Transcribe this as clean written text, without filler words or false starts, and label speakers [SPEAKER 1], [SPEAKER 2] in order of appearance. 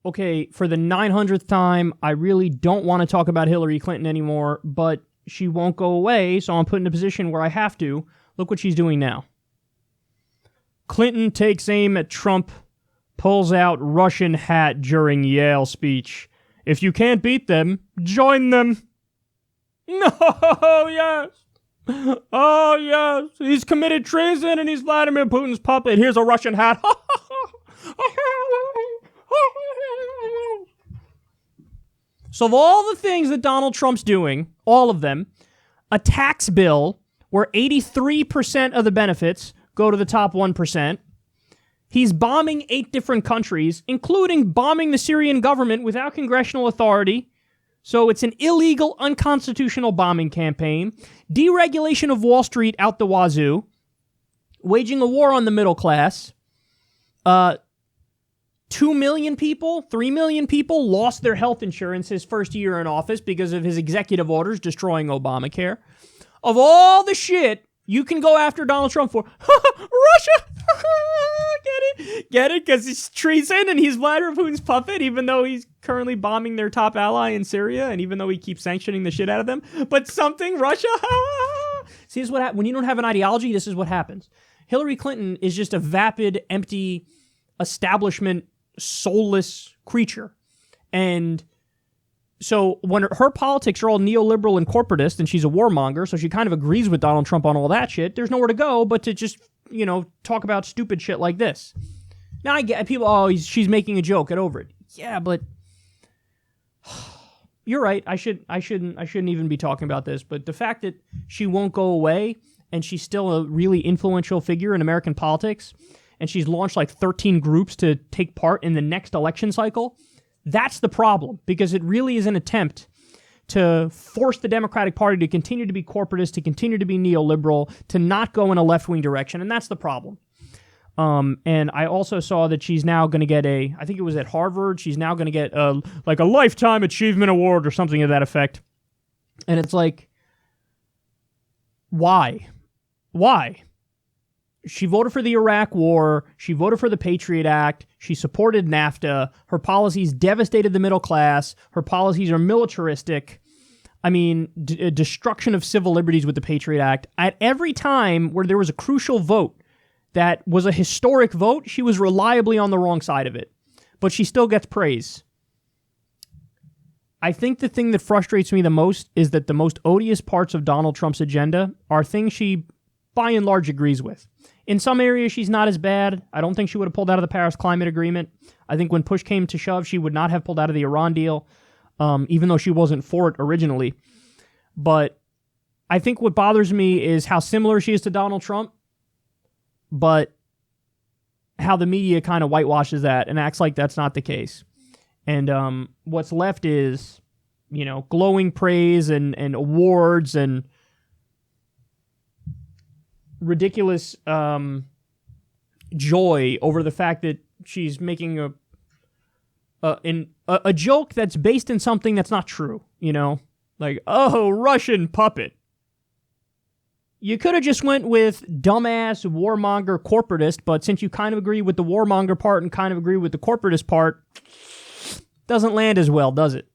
[SPEAKER 1] okay, for the 900th time, I really don't want to talk about Hillary Clinton anymore, but she won't go away, so I'm put in a position where I have to. Look what she's doing now. Clinton takes aim at Trump, pulls out Russian hat during Yale speech. If you can't beat them, join them. No, yes. Oh, yes. He's committed treason and he's Vladimir Putin's puppet. Here's a Russian hat. So of all the things that Donald Trump's doing, all of them, a tax bill where 83% of the benefits go to the top 1%. He's bombing 8 different countries, including bombing the Syrian government without congressional authority. So it's an illegal, unconstitutional bombing campaign. Deregulation of Wall Street out the wazoo. Waging a war on the middle class. 2 million people, 3 million people lost their health insurance his first year in office because of his executive orders destroying Obamacare. Of all the shit you can go after Donald Trump for, Russia! Get it? Because he's treason and he's Vladimir Putin's puppet, even though he's currently bombing their top ally in Syria, and even though he keeps sanctioning the shit out of them. But something, Russia? See, this is what happens. When you don't have an ideology, this is what happens. Hillary Clinton is just a vapid, empty, establishment, soulless creature. And so when her politics are all neoliberal and corporatist, and she's a warmonger, so she kind of agrees with Donald Trump on all that shit, there's nowhere to go but to just, talk about stupid shit like this. Now I get people, she's making a joke, get over it. Yeah, but you're right. I shouldn't even be talking about this, but the fact that she won't go away and she's still a really influential figure in American politics, and she's launched like 13 groups to take part in the next election cycle, that's the problem, because it really is an attempt to force the Democratic Party to continue to be corporatist, to continue to be neoliberal, to not go in a left-wing direction, and that's the problem. And I also saw that she's now going to get I think it was at Harvard, she's now going to get a Lifetime Achievement Award or something to that effect. And it's like, why? Why? She voted for the Iraq War. She voted for the Patriot Act. She supported NAFTA. Her policies devastated the middle class. Her policies are militaristic. I mean, destruction of civil liberties with the Patriot Act. At every time where there was a crucial vote that was a historic vote, she was reliably on the wrong side of it. But she still gets praise. I think the thing that frustrates me the most is that the most odious parts of Donald Trump's agenda are things she, by and large, agrees with. In some areas, she's not as bad. I don't think she would have pulled out of the Paris Climate Agreement. I think when push came to shove, she would not have pulled out of the Iran deal, even though she wasn't for it originally. But I think what bothers me is how similar she is to Donald Trump, but how the media kind of whitewashes that and acts like that's not the case. And what's left is, glowing praise and awards and ridiculous joy over the fact that she's making a joke that's based in something that's not true, Like, oh, Russian puppet. You could have just went with dumbass, warmonger, corporatist, but since you kind of agree with the warmonger part and kind of agree with the corporatist part, doesn't land as well, does it?